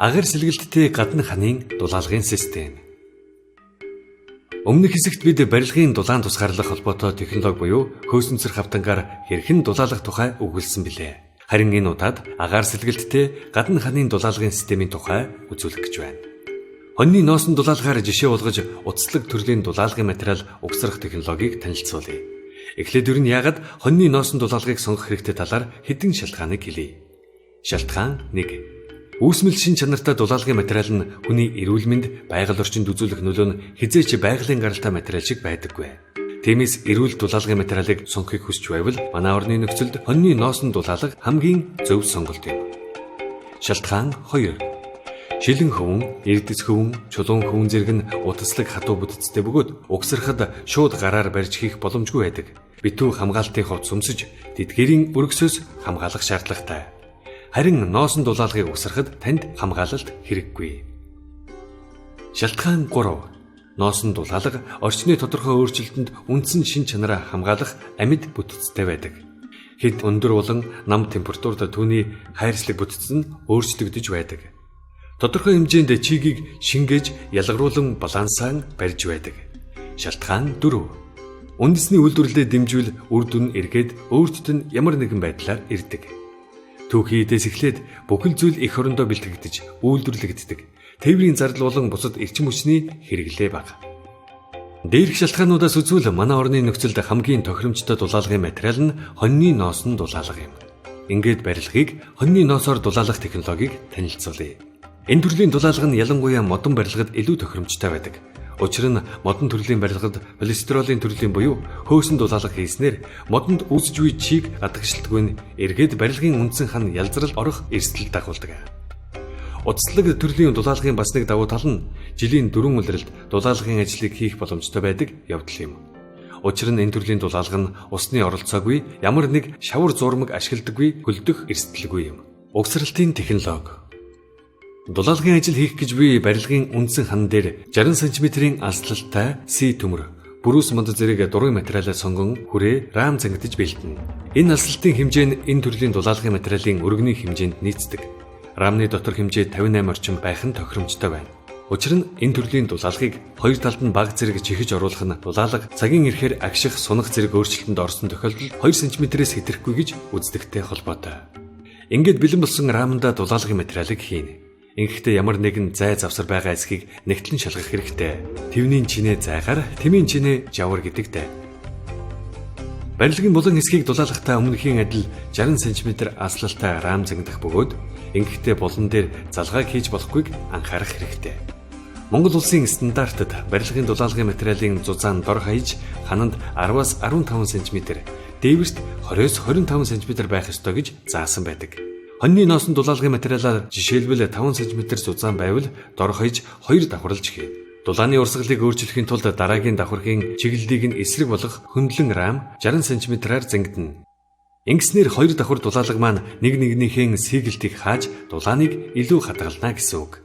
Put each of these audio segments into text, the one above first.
Агаар сэлгэлттэй гадна ханын дулаалгын систем. Өмнөх хэсэгт бид барилгын дулаан тусгаарлах холбоотой технологи буюу хөөсөнцөр хавтангаар хэрхэн дулаалгах тухай өгүүлсэн билээ. Харин энэ удаад агаар сэлгэлттэй гадна ханын дулаалгын системийн тухай үзүүлэх гэж байна. Хоньны ноосн дулаалгаар жишээ болгож уцслаг төрлийн дулаалгын материал угсрах технологиг танилцуулъя. Эхлээд ер нь яагаад хоньны ноосн дулаалгыг сонгох хэрэгтэй талаар хэдэн шалтгааныг хэлье. Шалтгаан 1. Үүсмэл шин чанартай дулаалгын материал нь хүний эрүүл мэнд, байгаль орчинд үзүүлэх нөлөө нь хизээч байгалийн гаралтай материал шиг байдаггүй. Тиймээс эрүүл дулаалгын материалыг сонгохыг хүсч байвал манай орны нөхцөлд хоньны ноосн дулаалга хамгийн зөв сонголт юм. Шалтгаан 2. Шилэн хөвөн, эрдэс хөвөн, чулуун хөвөн зэрэг нь утаслаг хатуу бүтэцтэй бөгөөд угсрахад шууд гараар барьж хийх боломжгүй байдаг. Битүү хамгаалтын хувцас өмсөж, тэдгээрийн өргөсөөс хамгаалах шаардлагатай. Харин ноосн дулаалгыг угсрахад танд хамгаалалт хэрэггүй. Шалтгаан 3. Ноосн дулаалга орчны тодорхой өөрчлөлтөнд үндсэн шин чанараа хамгаалах амьд бүтэцтэй байдаг. Хэд өндөр болон нам температурт түүний хайрцлаг бүтэц нь өөрчлөгдөж байдаг. Тодорхой хэмжээнд чигийг шингээж ялгаруулан балансаа барьж байдаг. Шалтгаан 4. Үндэсний үйлдвэрлэлээ дэмжүүл үр дүн эргээд өөртөө нь ямар нэгэн байдлаар ирдэг. Түүхий эдээс эхлээд бүхэл зүйл эх орондоо бэлтгэгдэж, үйлдвэрлэгддэг. Тээврийн зардал болон бусад эрчим хүчний хэрэглээ бага. Дээрх шалтгаануудаас үзвэл манай орны нөхцөлд хамгийн тохиромжтой дулаалгын материал нь хоньны ноосн дулаалга юм. Ингээд барилгыг хоньны ноосоор дулаалгах технологиг танилцуулъя. Энэ төрлийн дулаалга нь ялангуяа модон барилгад илүү тохиромжтой байдаг. Учир нь модон төрлийн барилгад полистиролын төрлийн буюу хөөсөн дулаалга хийснээр модонд үүсэж буй чийг гадагшилтгүй нь эргээд барилгын үндсэн хан ялзрал орох эрсдэл дагуулдаг. Утаслаг төрлийн дулаалгын бас нэг давуу тал нь жилийн 4 улиралд дулаалгын ажлыг хийх боломжтой байдаг явдал юм. Учир нь энэ төрлийн дулаалга нь усны оролцоогүй, ямар нэг шавар зурмаг ашигладаггүй, хөлдөх эрсдэлгүй юм. Угсралтын технологи. Дулаалгын ажил хийх гэж буй барилгын үндсэн хан дээр 60 см-ийн алслалтай C төмөр, бүрүүс мод зэрэг дурын материалаа сонгон хүрээ рам зангидж бэлдэнэ. Энэ алслалтын хэмжээ нь энэ төрлийн дулаалгын материалын өргөний хэмжээнд нийцдэг. Рамны дотор хэмжээ 58 орчим байх нь тохиромжтой байна. Учир нь энэ төрлийн дулаалгыг хоёр талд нь баг зэрэг чихэж оруулах нь дулаалга цагийн ирэхээр агших, сунах зэрэг өөрчлөлтөнд орсон тохиолдолд 2 см-ээс хэтрэхгүй гэж үздэгтэй холбоотой. Ингээд бэлэн болсон раманда дулаалгын материалыг хийнэ. Ингэхдээ ямар нэгэн зай завсар байгаа эсхийг нэгтлэн шалгах хэрэгтэй. Тэвнийн чинээ зайгаар, тэмийн чинээ жавар гэдэгтэй. Барилгын булан эсхийг дулаалгахтаа өмнөхийн адил 60 см аслалтай рам зангидах бөгөөд ингэхдээ булан дээр залгааг хийж болохгүйг анхаарах хэрэгтэй. Монгол улсын стандартад барилгын дулаалгын материалын зузаан дор хаяж хананд 10-аас 15 см, дээвэрт 20-с 25 см байх ёстой гэж заасан байдаг. Хоньны ноосн дулаалгын материалаар жишээлбэл 5 см зузаан байвал дор хаяж 2 давхарлаж хийн. Дулааны урсгалыг өөрчлөхийн тулд дараагийн давхархын чиглэлийг нь эсрэг болгох хөндлөн рам 60 см-аар зангидна. Ингэснээр 2 давхар дулаалга маань нэг нэгнийхээ сийгэлтийг хааж дулааныг илүү хадгална гэсэн үг.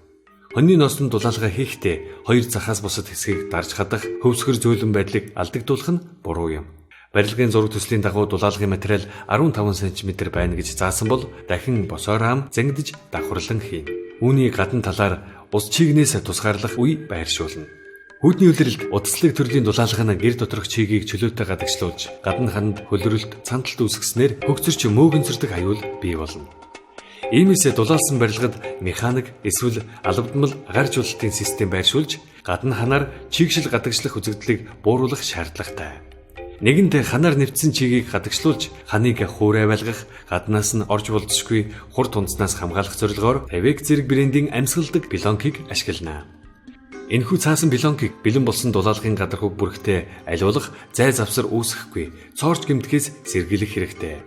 Хоньны ноосн дулаалга хийхдээ хоёр захаас бусад хэсгийг дарж хадах хөвсгөр зөөлөн байдлыг алдагдуулах нь буруу юм. Барилгын зураг төслийн дагуу дулаалгын материал 15 см байна гэж заасан бол дахин босоо рам зангидж давхарлан хийн. Үүний гадна талаар ус чигнээс тусгаарлах үе байршуулна. Хүүдний үлрэлд утаслаг төрлийн дулаалга нь гэр доторх чигийг чөлөөтэй гадагшлуулж, гадна ханд хөлрөлт, цанталт үүсгэснээр хөгцөрч мөөгөнцөрдөг аюул бий болно. Иймээс дулаалсан барилгад механик эсвэл албадмал агаarжуулалтын систем байршуулж, гадна ханаар чигшил гадагшлах үзэгдлийг бууруулах шаардлагатай. Нэгэнтээ ханаар нэвтсэн чигийг гадагшлуулж, ханыг хуурай байлгах, гаднаас нь орж болзошгүй хурд тундснаас хамгаалах зорилгоор Тавек зэрэг брендийн амьсгалдаг пилонкийг ашиглана. Энэхүү цаасан пилонкийг бэлэн болсон дулаалгын гадархуг бүрхтээ аливуулах, зай завсар үүсэхгүй, цоорч гэмтгэхээс сэргийлэх хэрэгтэй.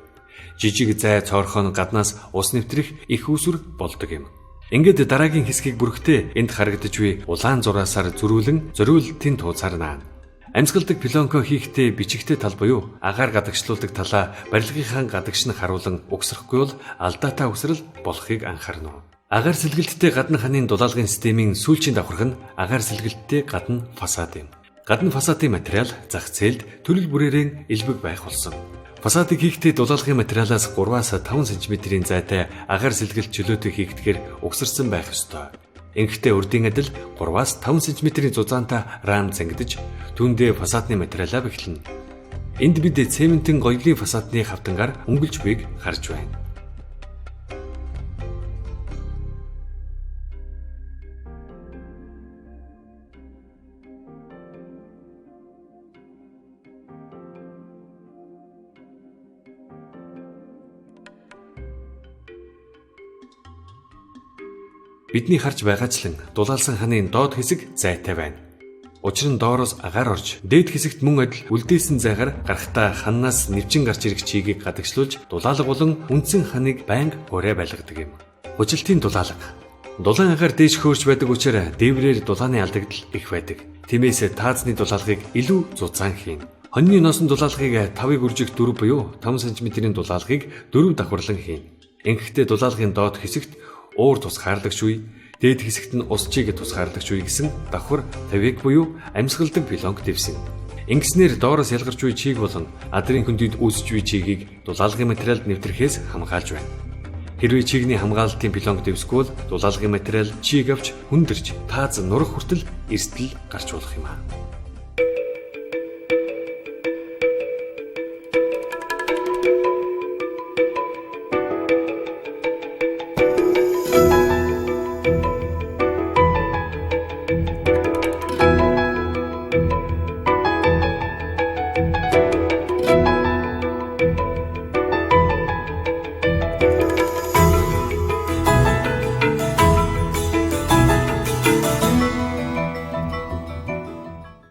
Жижиг зай цоорхоо гаднаас ус нэвтрэх их үүсвэр болдог юм. Ингээд дараагийн хэсгийг бүрхтээ энд харагдаж буй улаан зураасаар зөрүүлэн зориултын тууцаарна. Амьсгалдаг пилонко хийхдээ бичигтэй тал буюу агаар гадагшлуулдаг талаа барилгынхаа гадагш нь харуулan угсрахгүй бол алдаатай угсрал болохыг анхаарна. Агаар сэлгэлттэй гадна ханын дулаалгын системийн сүүлчийн давхарх нь агаар сэлгэлттэй гадна фасад юм. Гадна фасадын материал зах зээлд төрөл бүрээрээ элбэг байх болсон. Фасадыг хийхдээ дулаалгын материалаас 3-аас 5 см-ийн зайтай агаар сэлгэлт чөлөөтэй хийгдэхээр угсарсан байх ёстой. Ингэхдээ урдын адил 3-аас 5 см-ийн зузаантай рам зангидж түүндээ фасадны материалаа бэхлэнэ. Энд бид цементийн гоёлын фасадны хавтангаар өнгөлж буйг харж байна. Бидний харж байгаачлан дулаалсан ханын доод хэсэг зайтай байна. Учир нь доороос агаар орж, дээд хэсэгт мөн адил үлдээсэн зайгаар гарахтаа ханнаас нэвчин гарч ирэх чигийг гадагшлуулж, дулаалга болон үндсэн ханыг байнга ураа байлгадаг юм. Хүчлтийн дулаалга. Дулаан агаар дээш хөөрч байдаг учраас дээврээр дулааны алдагдал их байдаг. Тиймээс таазны дулаалгыг илүү зузаан хийн. Хоньны носон дулаалгыг 5-ыг үржих 4 буюу 5 см-ийн дулаалгыг 4 давхарлан хийн. Ингэхдээ дулаалгын доод хэсэгт уур тусгаарлагч үе, дээд хэсэгт нь ус чиг тусгаарлагч үе гэсэн давхар 50-ыг буюу амьсгалдаг пилонг дэвсэн. Ингэснээр доороос ялгарч буй чиг болон адрын хөндөд үүсч буй чигийг дулаалгын материалд нэвтрэхээс хамгаалж байна. Хэрвээ чигний хамгаалалтын пилонг дэвсгүй бол дулаалгын материал чиг авч хүндэрч тааз нурах хүртэл эрсдэл гарч болох юм аа.